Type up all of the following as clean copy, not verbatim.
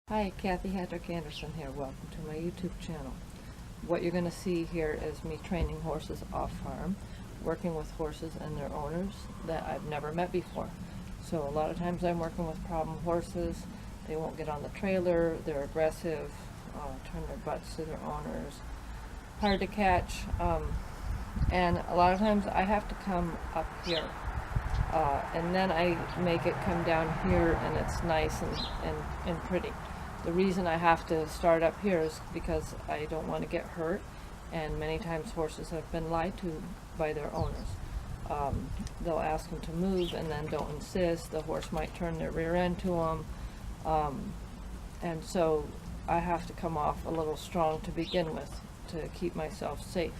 Hi, Cathie Hatrick-Anderson here. Welcome to my YouTube channel. What you're going to see here is me training horses off-farm, working with horses and their owners that I've never met before. So a lot of times I'm working with problem horses. They won't get on the trailer, they're aggressive, turn their butts to their owners, hard to catch, and a lot of times I have to come up here. And then I make it come down here and it's nice and pretty. The reason I have to start up here is because I don't want to get hurt, and many times horses have been lied to by their owners. They'll ask them to move and then don't insist. The horse might turn their rear end to them, and so I have to come off a little strong to begin with to keep myself safe.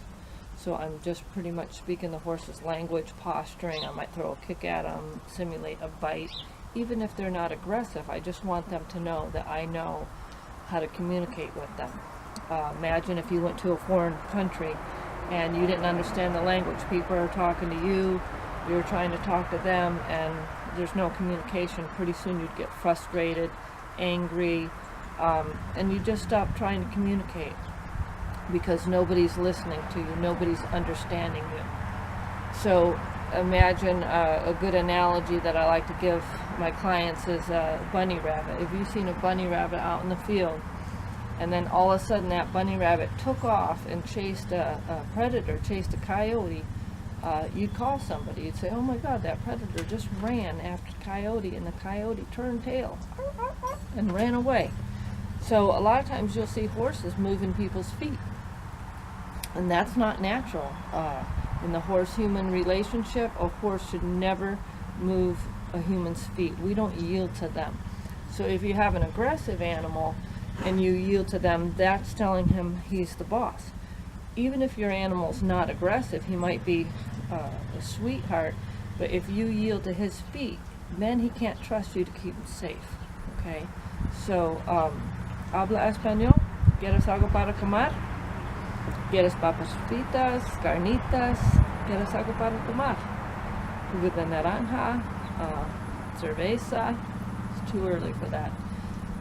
So I'm just pretty much speaking the horse's language, posturing. I might throw a kick at them, simulate a bite. Even if they're not aggressive, I just want them to know that I know how to communicate with them. Imagine if you went to a foreign country and you didn't understand the language. People are talking to you, you're trying to talk to them, and there's no communication. Pretty soon you'd get frustrated, angry, and you just stop trying to communicate because nobody's listening to you, nobody's understanding you. So imagine a good analogy that I like to give my clients is a bunny rabbit. If you've seen a bunny rabbit out in the field, and then all of a sudden that bunny rabbit took off and chased a predator, chased a coyote, you'd call somebody. You'd say, oh my God, that predator just ran after the coyote, and the coyote turned tail and ran away. So a lot of times you'll see horses moving people's feet, and that's not natural. In the horse-human relationship, a horse should never move a human's feet. We don't yield to them. So if you have an aggressive animal and you yield to them, that's telling him he's the boss. Even if your animal's not aggressive, he might be a sweetheart, but if you yield to his feet, then he can't trust you to keep him safe. Okay? So, habla español, ¿quieres algo para comer? ¿Quieres papas fritas, carnitas? ¿Quieres algo para tomar? Jugo de naranja, cerveza? It's too early for that.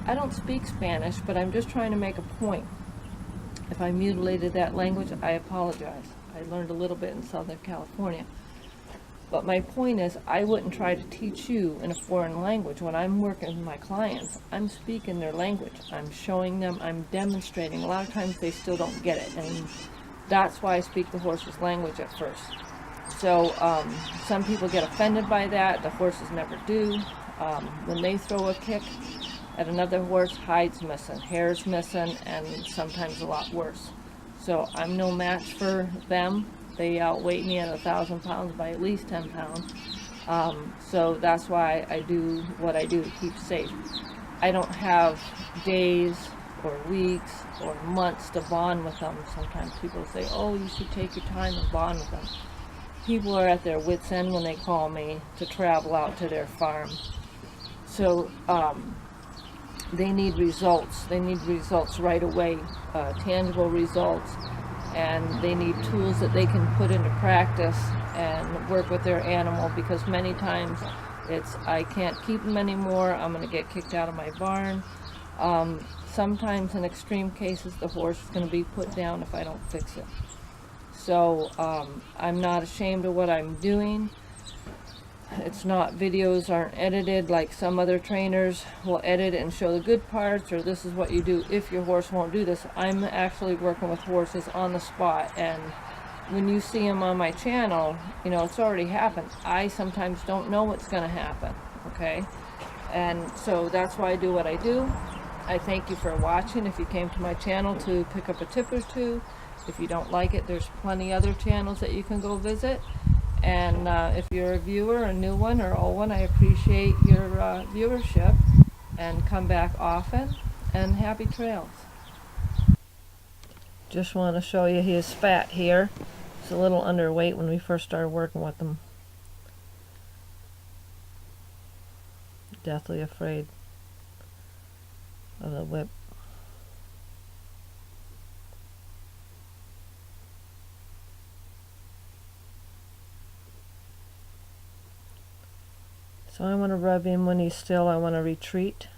I don't speak Spanish, but I'm just trying to make a point. If I mutilated that language, I apologize. I learned a little bit in Southern California. But my point is, I wouldn't try to teach you in a foreign language. When I'm working with my clients, I'm speaking their language. I'm showing them, I'm demonstrating. A lot of times they still don't get it, and that's why I speak the horse's language at first. So some people get offended by that. The horses never do. When they throw a kick at another horse, hide's missing, hair's missing, and sometimes a lot worse. So I'm no match for them. They outweigh me at 1,000 pounds by at least 10 pounds. So that's why I do what I do to keep safe. I don't have days or weeks or months to bond with them. Sometimes people say, oh, you should take your time and bond with them. People are at their wits' end when they call me to travel out to their farm. So they need results. They need results right away, tangible results. And they need tools that they can put into practice and work with their animal, because many times it's, I can't keep them anymore, I'm going to get kicked out of my barn. Sometimes in extreme cases the horse is going to be put down if I don't fix it. So I'm not ashamed of what I'm doing. It's not, videos aren't edited like some other trainers will edit it and show the good parts, or this is what you do if your horse won't do this. I'm actually working with horses on the spot, and when you see them on my channel, you know, it's already happened. I sometimes don't know what's going to happen, okay? And so that's why I do what I do. I thank you for watching. If you came to my channel to pick up a tip or two, if you don't like it, there's plenty other channels that you can go visit. And if you're a viewer, a new one or old one, I appreciate your viewership, and come back often, and happy trails. Just want to show you his fat here. He's a little underweight when we first started working with him. Deathly afraid of the whip. So I want to rub him when he's still. I want to retreat.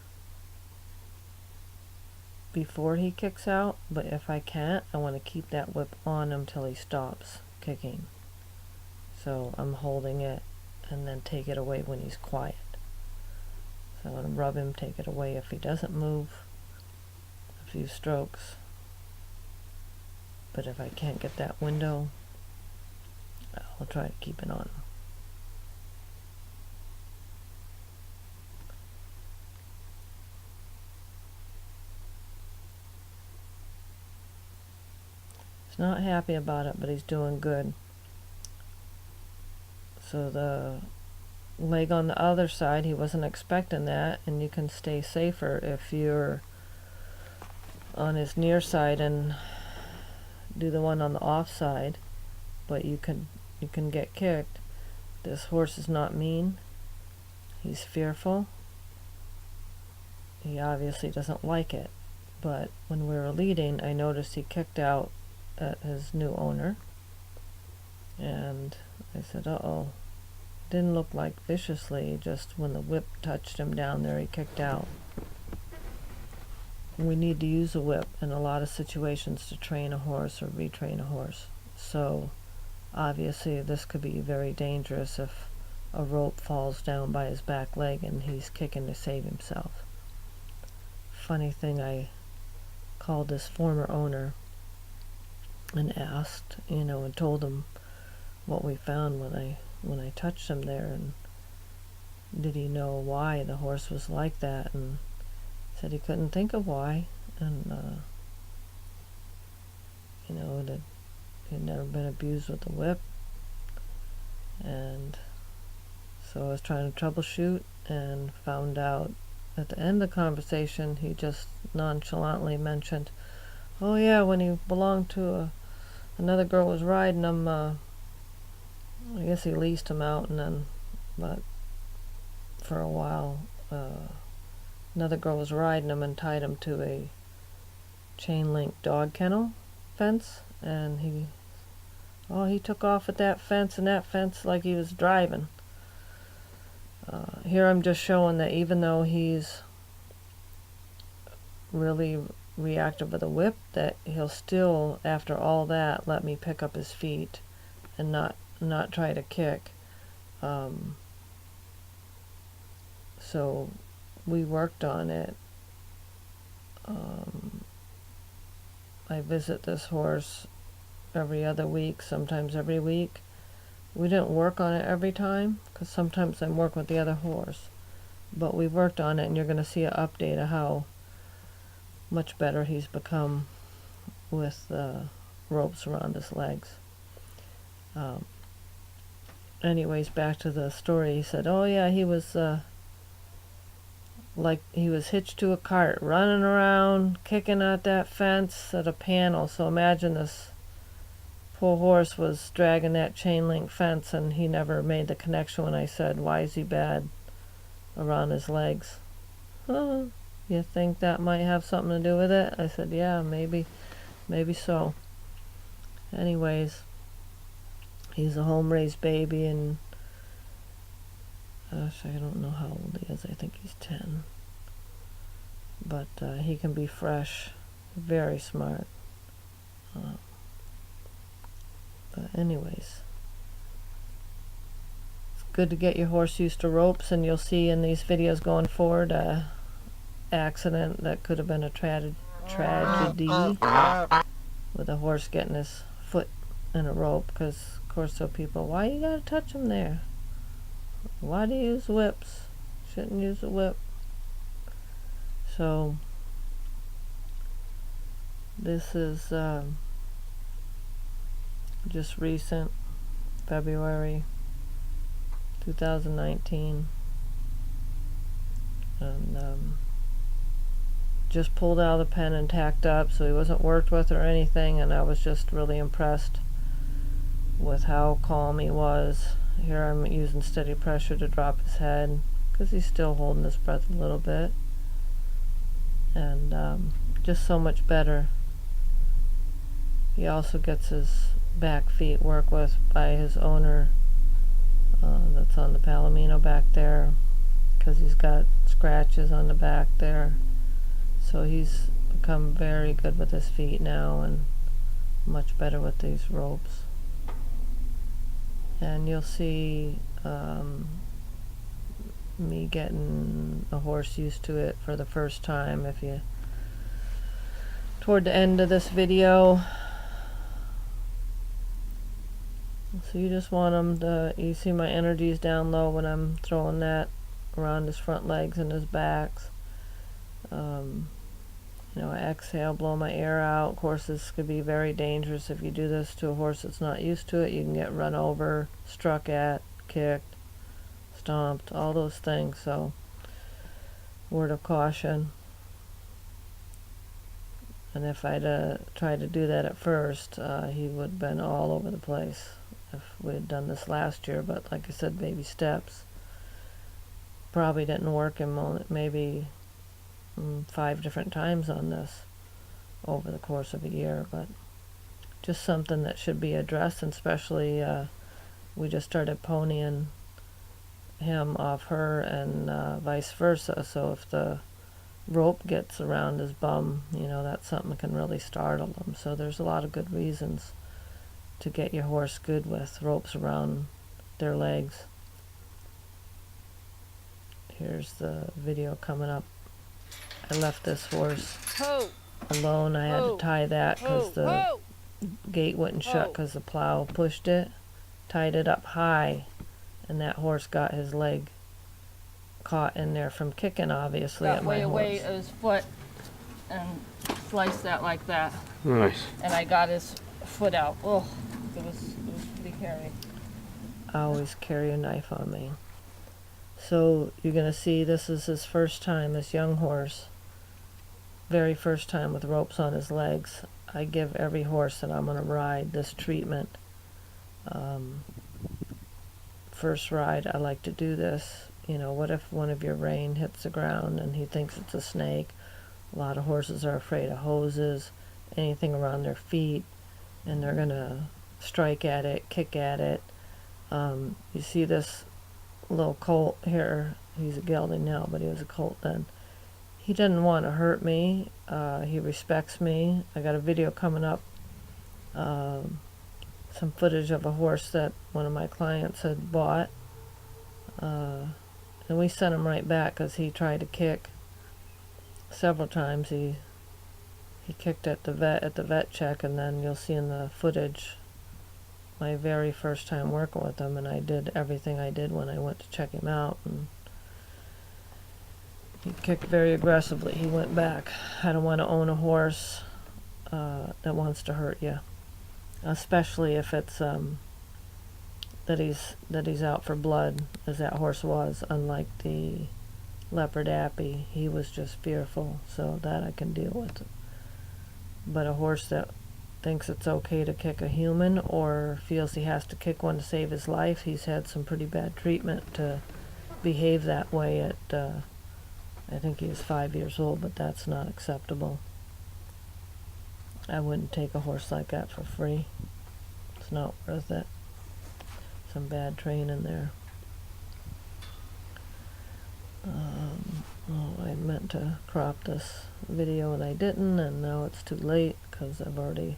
before he kicks out, but if I can't, I want to keep that whip on him till he stops kicking. So I'm holding it and then take it away when he's quiet. So I'm going to rub him, take it away if he doesn't move, a few strokes. But if I can't get that window, I'll try to keep it on him. He's not happy about it, but he's doing good. So the leg on the other side, he wasn't expecting that, and you can stay safer if you're on his near side and do the one on the off side, but you can get kicked. This horse is not mean. He's fearful. He obviously doesn't like it, but when we were leading, I noticed he kicked out at his new owner, and I said, uh-oh. Didn't look like viciously, just when the whip touched him down there, he kicked out. We need to use a whip in a lot of situations to train a horse or retrain a horse. So obviously this could be very dangerous if a rope falls down by his back leg and he's kicking to save himself. Funny thing, I called this former owner and asked, and told him what we found when I touched him there, and did he know why the horse was like that, and said he couldn't think of why, and that he'd never been abused with a whip. And so I was trying to troubleshoot and found out at the end of the conversation he just nonchalantly mentioned, oh yeah, when he belonged to another girl was riding him, I guess he leased him out, but for a while, another girl was riding him and tied him to a chain link dog kennel fence, and he took off at that fence like he was driving. Here I'm just showing that even though he's really reactive with a whip, that he'll still, after all that, let me pick up his feet and not try to kick. So we worked on it. I visit this horse every other week, sometimes every week. We didn't work on it every time, because sometimes I'm working with the other horse. But we worked on it, and you're going to see an update of how much better he's become with the ropes around his legs. Anyways, back to the story. He said, oh yeah, he was like he was hitched to a cart, running around, kicking at that fence at a panel. So imagine this poor horse was dragging that chain link fence, and he never made the connection when I said, why is he bad around his legs? Oh, you think that might have something to do with it? I said, yeah, maybe so. Anyways, he's a home-raised baby, and gosh, I don't know how old he is. I think he's 10. But he can be fresh, very smart. But anyways, it's good to get your horse used to ropes, and you'll see in these videos going forward accident that could have been a tragedy with a horse getting his foot in a rope, because of course so people, why you gotta touch him there? Why do you use whips? Shouldn't use a whip. So this is just recent, February 2019, and just pulled out of the pen and tacked up, so he wasn't worked with or anything, and I was just really impressed with how calm he was. Here I'm using steady pressure to drop his head, because he's still holding his breath a little bit, and just so much better. He also gets his back feet worked with by his owner, that's on the Palomino back there, because he's got scratches on the back there. So he's become very good with his feet now and much better with these ropes. And you'll see me getting a horse used to it for the first time if you toward the end of this video. So you just want him to, you see my energies down low when I'm throwing that around his front legs and his backs. You know, I exhale, blow my air out. Of course, this could be very dangerous if you do this to a horse that's not used to it. You can get run over, struck at, kicked, stomped, all those things. So, word of caution. And if I'd tried to do that at first, he would have been all over the place if we had done this last year. But like I said, baby steps. Probably didn't work in maybe 5 different times on this over the course of a year, but just something that should be addressed, and especially we just started ponying him off her and vice versa, so if the rope gets around his bum, you know, that's something that can really startle him. So there's a lot of good reasons to get your horse good with ropes around their legs. Here's the video coming up. I left this horse alone. I had to tie that because the gate wouldn't shut because the plow pushed it. Tied it up high, and that horse got his leg caught in there from kicking, obviously, at my horse. Got way away at his foot and sliced that like that. Nice. And I got his foot out. Oh, it was pretty hairy. I always carry a knife on me. So you're going to see this is his first time, this young horse. Very first time with ropes on his legs. I give every horse that I'm going to ride this treatment. First ride, I like to do this. You know, what if one of your rein hits the ground and he thinks it's a snake? A lot of horses are afraid of hoses, anything around their feet, and they're going to strike at it, kick at it. You see this little colt here. He's a gelding now, but he was a colt then. He didn't want to hurt me. He respects me. I got a video coming up, some footage of a horse that one of my clients had bought, and we sent him right back because he tried to kick several times. He kicked at the vet check, and then you'll see in the footage my very first time working with him, and I did everything I did when I went to check him out, and he kicked very aggressively. He went back. I don't want to own a horse that wants to hurt you, especially if it's that he's out for blood, as that horse was. Unlike the leopard appy, he was just fearful, so that I can deal with. But a horse that thinks it's okay to kick a human or feels he has to kick one to save his life, he's had some pretty bad treatment to behave that way at I think he was 5 years old, but that's not acceptable. I wouldn't take a horse like that for free. It's not worth it. Some bad training there. I meant to crop this video and I didn't, and now it's too late because I've already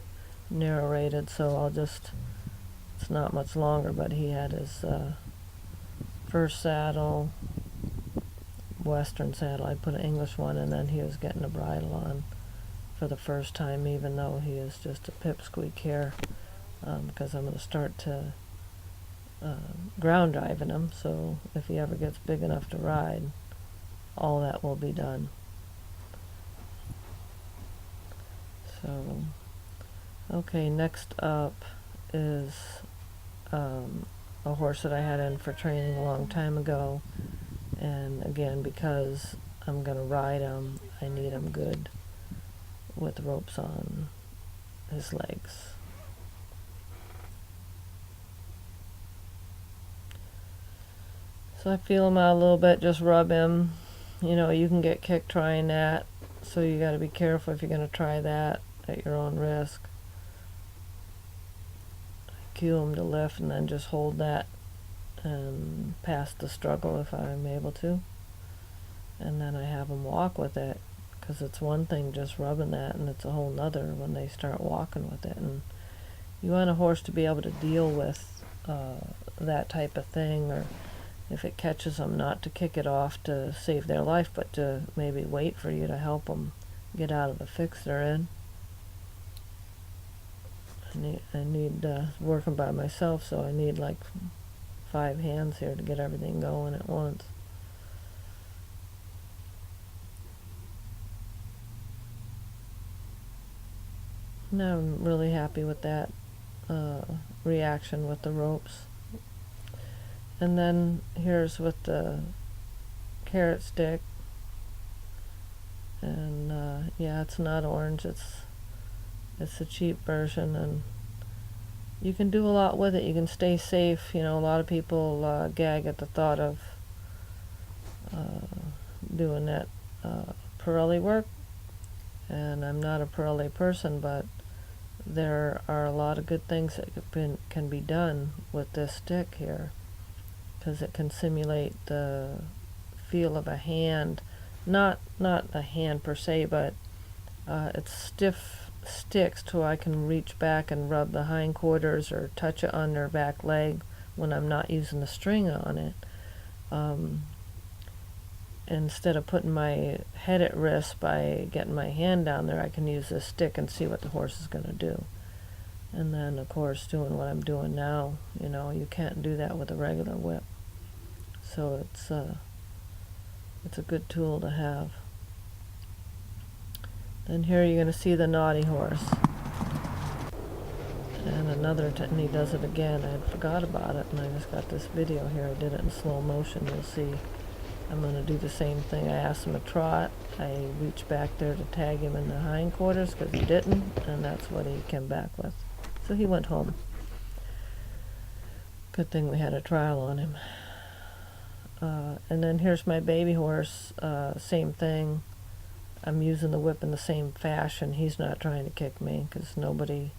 narrated, so it's not much longer, but he had his first saddle, Western saddle. I put an English one, and then he was getting a bridle on for the first time, even though he is just a pipsqueak here, because I'm going to start to ground driving him, so if he ever gets big enough to ride, all that will be done. So, okay, next up is a horse that I had in for training a long time ago, and again, because I'm going to ride him, I need him good with ropes on his legs. So I feel him out a little bit, just rub him. You know, you can get kicked trying that, so you got to be careful if you're going to try that at your own risk. Cue him to lift and then just hold that and pass the struggle if I'm able to. And then I have him walk with it, because it's one thing just rubbing that, and it's a whole nother when they start walking with it. And you want a horse to be able to deal with that type of thing, or if it catches them, not to kick it off to save their life, but to maybe wait for you to help them get out of the fix they're in. I need working by myself, so I need like 5 hands here to get everything going at once. Now I'm really happy with that reaction with the ropes. And then here's with the carrot stick. And yeah, it's not orange, it's a cheap version, and you can do a lot with it. You can stay safe. You know, a lot of people gag at the thought of doing that Pirelli work, and I'm not a Pirelli person, but there are a lot of good things that can be done with this stick here, because it can simulate the feel of a hand. Not a hand per se, but it's stiff sticks so I can reach back and rub the hindquarters or touch it on their back leg when I'm not using the string on it. Instead of putting my head at risk by getting my hand down there, I can use this stick and see what the horse is going to do. And then, of course, doing what I'm doing now, you know, you can't do that with a regular whip. So it's a good tool to have. Then here you're going to see the naughty horse. And another and he does it again. I had forgot about it, and I just got this video here. I did it in slow motion. You'll see I'm going to do the same thing. I asked him to trot. I reached back there to tag him in the hindquarters because he didn't, and that's what he came back with. So he went home. Good thing we had a trial on him. And then here's my baby horse. Same thing. I'm using the whip in the same fashion. He's not trying to kick me because nobody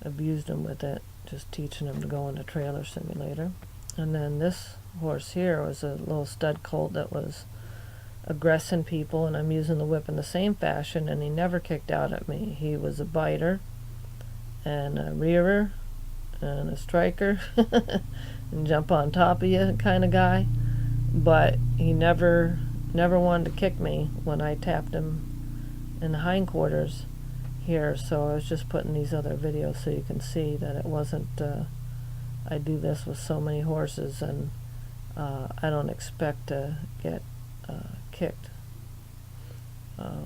abused him with it. Just teaching him to go in a trailer simulator. And then this horse here was a little stud colt that was aggressing people, and I'm using the whip in the same fashion, and he never kicked out at me. He was a biter and a rearer and a striker and jump on top of you kind of guy, but he never wanted to kick me when I tapped him in the hindquarters here. So I was just putting these other videos so you can see that it wasn't I do this with so many horses, and I don't expect to get kicked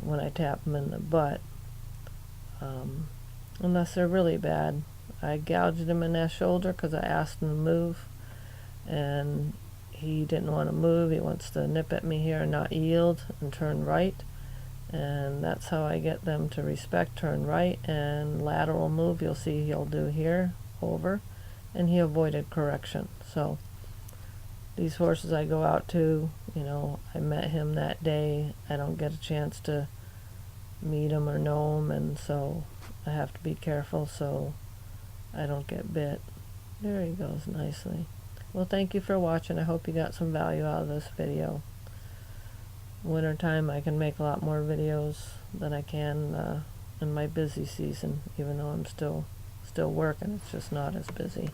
when I tap them in the butt, unless they're really bad. I gouged him in that shoulder because I asked him to move, and he didn't want to move. He wants to nip at me here and not yield and turn right, and that's how I get them to respect turn right and lateral move. You'll see he'll do here, over, and he avoided correction. So these horses I go out to, you know, I met him that day. I don't get a chance to meet him or know him, and so I have to be careful so I don't get bit. There he goes nicely. Well, thank you for watching. I hope you got some value out of this video. Wintertime I can make a lot more videos than I can in my busy season, even though I'm still working. It's just not as busy.